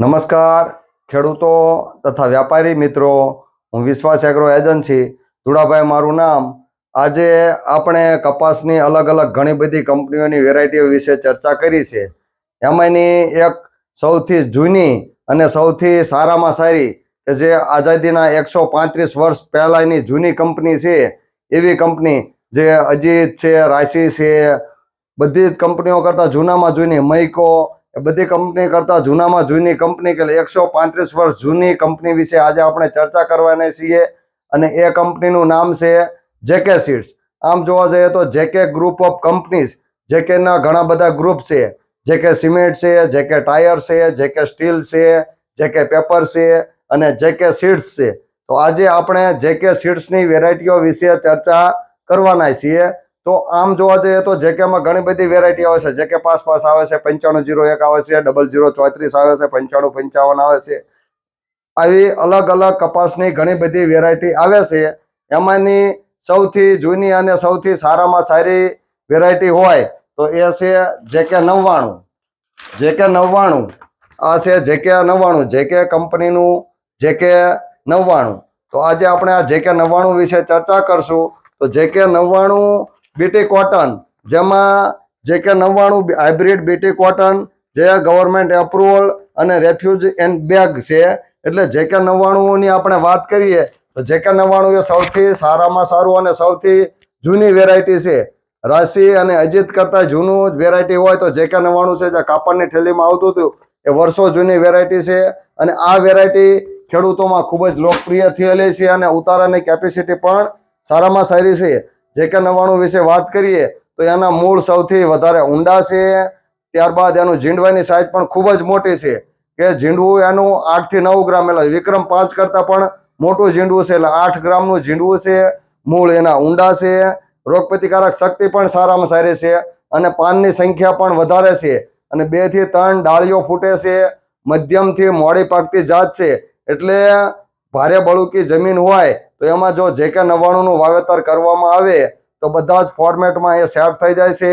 નમસ્કાર ખેડૂતો તથા વ્યાપારી મિત્રો, હું વિશ્વાસ એગ્રો એજન્સી ધુડાભાઈ મારું નામ. આજે આપણે કપાસની અલગ અલગ ઘણી બધી કંપનીઓની વેરાયટીઓ વિશે ચર્ચા કરી છે. એમાંની એક સૌથી જૂની અને સૌથી સારામાં સારી કે જે આઝાદીના 135 વર્ષ પહેલાંની જૂની કંપની છે, એવી કંપની જે અજીત છે, રાશિ છે, બધી જ કંપનીઓ કરતાં જૂનામાં જૂની મૈકો, એ બધી કંપની કરતાં જૂનામાં જૂની કંપની કે 135 વર્ષ જૂની કંપની વિશે આજે આપણે ચર્ચા કરવાના છીએ. અને એ કંપનીનું નામ છે જેકે સીડ્સ. આમ જોવા જઈએ તો જેકે ગ્રુપ ઓફ કંપનીઝ, જેકેના ઘણા બધા ગ્રુપ છે. જેકે સિમેન્ટ છે, જેકે ટાયર છે, જેકે સ્ટીલ છે, જેકે પેપર છે અને જેકે સીડ્સ છે. તો આજે આપણે જેકે સીડ્સની વેરાયટીઓ વિશે ચર્ચા કરવાના છીએ. તો આમ જોવા જઈએ તો જેકેમાં ઘણી બધી વેરાયટી આવે છે. જેકે પાસ આવે છે, 9501 આવે છે, 0034 આવે છે, 9555 આવે છે. આવી અલગ અલગ કપાસની ઘણી બધી વેરાયટી આવે છે. એમાંની સૌથી જૂની અને સૌથી સારામાં સારી વેરાયટી હોય તો એ છે જેકે 99. જેકે 99 આ છે જેકે 99, જેકે કંપનીનું જેકે 99. તો આજે આપણે આ જેકે 99 વિશે ચર્ચા કરશું. તો જેકે 99 બીટી કોટન, જેમાં જેકે 99 હાઇબ્રિડ બીટી કોટન જે ગવર્મેન્ટ એપ્રુવલ અને રેફ્યુજ એન્ડ બેગ છે. એટલે જેકે 99 ની આપણે વાત કરીએ તો જેકે 99 એ સૌથી સારામાં સારું અને સૌથી જૂની વેરાયટી છે. રાશિ અને અજીત કરતા જૂનું વેરાયટી હોય તો જેકે 99 છે, જે કાપડની થેલીમાં આવતું હતું, એ વર્ષો જૂની વેરાયટી છે. અને આ વેરાયટી ખેડૂતોમાં ખૂબ જ લોકપ્રિય થયેલી છે અને ઉતારાની કેપેસિટી પણ સારામાં સારી છે. જેકે 99 વિશે વાત કરીએ તો એના મૂળ સૌથી વધારે ઊંડા છે. ત્યારબાદ એનું ઝીંડવાની સાઇઝ પણ ખૂબ જ મોટી છે, કે ઝીંડવું એનું 8 થી 9 ગ્રામ, એટલે વિક્રમ 5 કરતાં પણ મોટું ઝીંડવું છે. એટલે 8 ગ્રામનું ઝીંડવું છે. મૂળ એના ઊંડા છે. રોગપ્રતિકારક શક્તિ પણ સારામાં સારી છે અને પાનની સંખ્યા પણ વધારે છે. અને 2 થી 3 ડાળીઓ ફૂટે છે. મધ્યમથી મોડી પાકતી જાત છે. એટલે ભારે બળુકી જમીન હોય તો એમાં જો જેકે 99 નું વાવેતર કરવામાં આવે તો બધા જ ફોર્મેટમાં એ સેટ થઈ જાય છે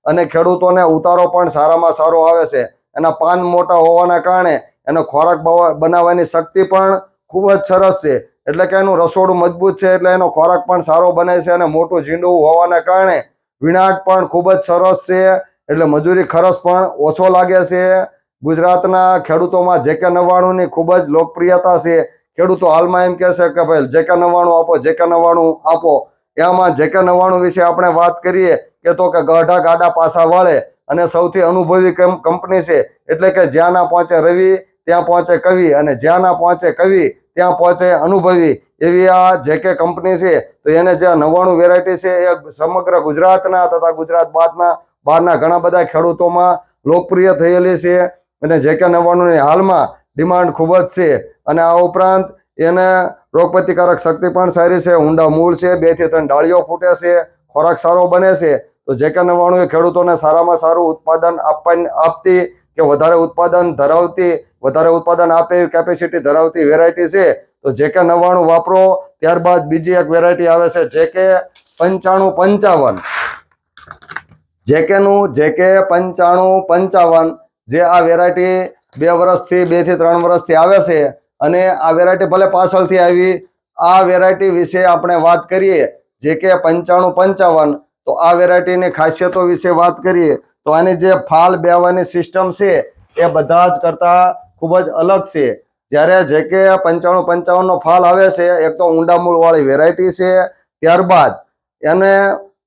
અને ખેડૂતોને ઉતારો પણ સારામાં સારો આવે છે. એના પાન મોટા હોવાના કારણે એનો ખોરાક બનાવવાની શક્તિ પણ ખૂબ જ સરસ છે. એટલે કે એનું રસોડું મજબૂત છે, એટલે એનો ખોરાક પણ સારો બને છે. અને મોટું ઝીંડવું હોવાના કારણે વિણાટ પણ ખૂબ જ સરસ છે. એટલે મજૂરી ખર્ચ પણ ઓછો લાગે છે. ગુજરાતના ખેડૂતોમાં જેકે 99 ની ખૂબ જ લોકપ્રિયતા છે. ખેડૂતો હાલમાં એમ કહે છે કે ભાઈ જેકે 99 આપો, જેકે 99 આપો. એમાં જેકે 99 વિશે આપણે વાત કરીએ કે તો કે ગઢા ગાડા પાસા વળે અને સૌથી અનુભવી કંપની છે. એટલે કે જ્યાં ના પહોંચે રવિ ત્યાં પહોંચે કવિ, અને જ્યાં ના પહોંચે કવિ ત્યાં પહોંચે અનુભવી, એવી આ જેકે કંપની છે. તો એને જે 99 વેરાયટી છે એ સમગ્ર ગુજરાતના તથા ગુજરાત બહારના ઘણા બધા ખેડૂતોમાં લોકપ્રિય થયેલી છે. અને જેકે 99 ની હાલમાં ડિમાન્ડ ખૂબ જ છે. અને આ ઉપરાંત એને રોગપ્રતિકારક શક્તિ પણ સારી છે. ઊંડા મૂળ છે. 2 થી 3 ડાળીઓ ફૂટે છે. ખોરાક સારો બને છે. તો જેકે 99 એ ખેડૂતોને સારામાં સારું ઉત્પાદન આપતી કે વધારે ઉત્પાદન આપે એવી કેપેસિટી ધરાવતી વેરાયટી છે. તો જેકે 99 વાપરો. ત્યારબાદ બીજી એક વેરાયટી આવે છે જેકે 9555. જેકેનું જેકે 9555, જે આ વેરાયટી 2 વર્ષથી 2 થી 3 વર્ષથી આવે છે. અને આ વેરાયટી ભલે પાછળથી આવી. આ વેરાયટી વિશે આપણે વાત કરીએ જેકે 9555. તો આ વેરાયટીની ખાસિયતો વિશે વાત કરીએ તો આની જે ફાલ બેવાની સિસ્ટમ છે એ બધા જ કરતાં ખૂબ જ અલગ છે. જ્યારે જેકે 9555 નો ફાલ આવે છે, એક તો ઊંડા મૂળવાળી વેરાયટી છે. ત્યારબાદ એને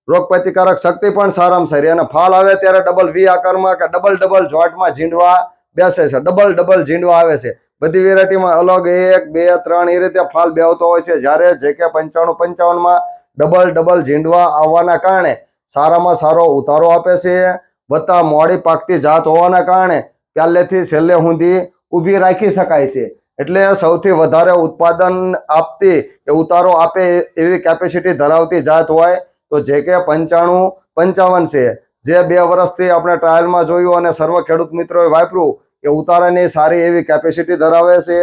રોગપ્રતિકારક શક્તિ પણ સારામાં સારી. અને ફાલ આવે ત્યારે ડબલ વી આકારમાં કે ડબલ જોઈન્ટમાં ઝીંડવા બેસે છે. ડબલ ઝીંડવા આવે છે. બધી વેરાયટીમાં અલગ 1, 2, 3 એ રીતે ફાલ બેવતો હોય છે. જ્યારે જેકે 9555 માં ડબલ ઝીંડવા આવવાના કારણે સારામાં સારો ઉતારો આપે છે. વત્તા મોડી પાકતી જાત હોવાના કારણે પહેલેથી છેલ્લે સુધી ઊભી રાખી શકાય છે. એટલે સૌથી વધારે ઉત્પાદન આપતી કે ઉતારો આપે એવી કેપેસિટી ધરાવતી જાત હોય તો જેકે 9555 છે. જે 2 વર્ષથી આપણે ટ્રાયલમાં જોયું અને સર્વ ખેડૂત મિત્રોએ વાપર્યું કે ઉતારાની સારી એવી કેપેસિટી ધરાવે છે.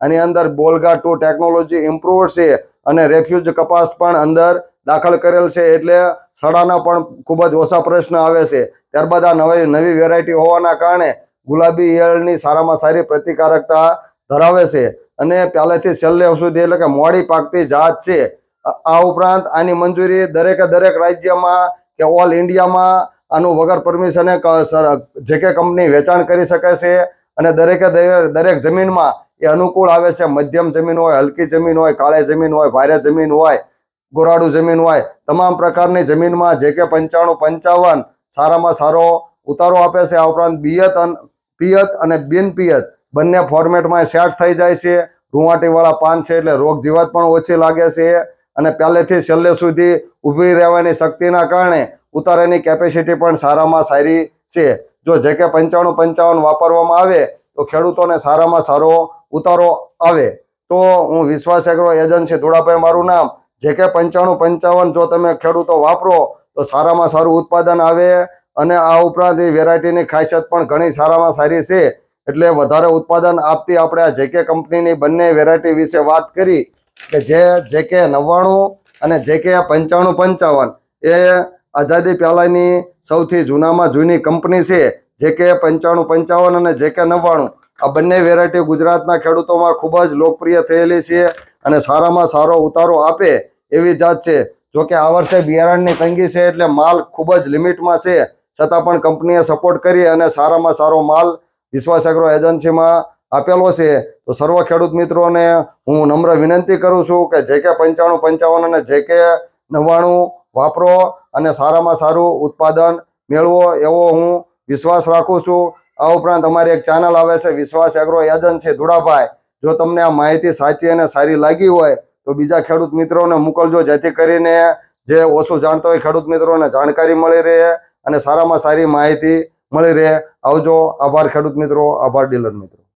આની અંદર બોલગા 2 ટેકનોલોજી ઇમ્પ્રુવડ છે અને રેફ્યુજ કપાસ પણ અંદર દાખલ કરેલ છે. એટલે સડાના પણ ખૂબ જ ઓછા પ્રશ્ન આવે છે. ત્યારબાદ આ નવી વેરાયટી હોવાના કારણે ગુલાબી ઈયળની સારામાં સારી પ્રતિકારકતા ધરાવે છે અને પહેલેથી છેલ્લે સુધી એટલે કે મોડી પાકતી જાત છે. આ ઉપરાંત આની મંજૂરી દરેકે દરેક રાજ્યમાં કે ઓલ ઇન્ડિયામાં આનું વગર પરમિશને જેકે કંપની વેચાણ કરી શકે છે અને દરેકે દરેક જમીનમાં એ અનુકૂળ આવે છે. મધ્યમ જમીન હોય, હલકી જમીન હોય, કાળી જમીન હોય, ભારે જમીન હોય, ગોરાડું જમીન હોય, તમામ પ્રકારની જમીનમાં જેકે 95-55 સારામાં સારો ઉતારો આપે છે. આ ઉપરાંત પિયત અને બિન પિયત બંને ફોર્મેટમાં સેટ થઈ જાય છે. રૂંવાટીવાળા પાન છે એટલે રોગ જીવાત પણ ઓછી લાગે છે અને પહેલેથી છેલ્લે સુધી ઊભી રહેવાની શક્તિના કારણે ઉતારાની કેપેસિટી પણ સારામાં સારી છે. જો જેકે 95-55 વાપરવામાં આવે તો ખેડૂતોને સારામાં સારો ઉતારો આવે. તો હું વિશ્વાસ એગ્રો એજન્સી ધુળાભાઈ મારું નામ, જેકે 95-55 જો તમે ખેડૂતો વાપરો તો સારામાં સારું ઉત્પાદન આવે અને આ ઉપરાંત એ વેરાયટીની ખાસિયત પણ ઘણી સારામાં સારી છે. એટલે વધારે ઉત્પાદન આપતી આપણે આ જેકે કંપનીની બંને વેરાયટી વિશે વાત કરી કે જે જેકે 99 અને જેકે 95-55 એ આઝાદી પહેલાંની સૌથી જૂનામાં જૂની કંપની છે. જેકે 95-55 અને જેકે 99 આ બંને વેરાયટી ગુજરાતના ખેડૂતોમાં ખૂબ જ લોકપ્રિય થયેલી છે અને સારામાં સારો ઉતારો આપે એવી જાત છે. જોકે આ વર્ષે બિયારણની તંગી છે એટલે માલ ખૂબ જ લિમિટમાં છે, છતાં પણ કંપનીએ સપોર્ટ કરી અને સારામાં સારો માલ વિશ્વાસ એગ્રો એજન્સીમાં આપેલો છે. તો સર્વ ખેડૂત મિત્રોને હું નમ્ર વિનંતી કરું છું કે જેકે 95-55 અને જેકે 99 વાપરો અને સારામાં સારું ઉત્પાદન મેળવો એવો હું વિશ્વાસ રાખું છું. આ ઉપરાંત અમારી એક ચેનલ આવે છે વિશ્વાસ એગ્રો એજન્સી ધુળાભાઈ. જો તમને આ માહિતી સાચી અને સારી લાગી હોય તો બીજા ખેડૂત મિત્રોને મોકલજો, જેથી કરીને જે ઓછું જાણતા હોય ખેડૂત મિત્રોને જાણકારી મળી રહે અને સારામાં સારી માહિતી મળી રહે. આવજો. આભાર ખેડૂત મિત્રો, આભાર ડીલર મિત્રો.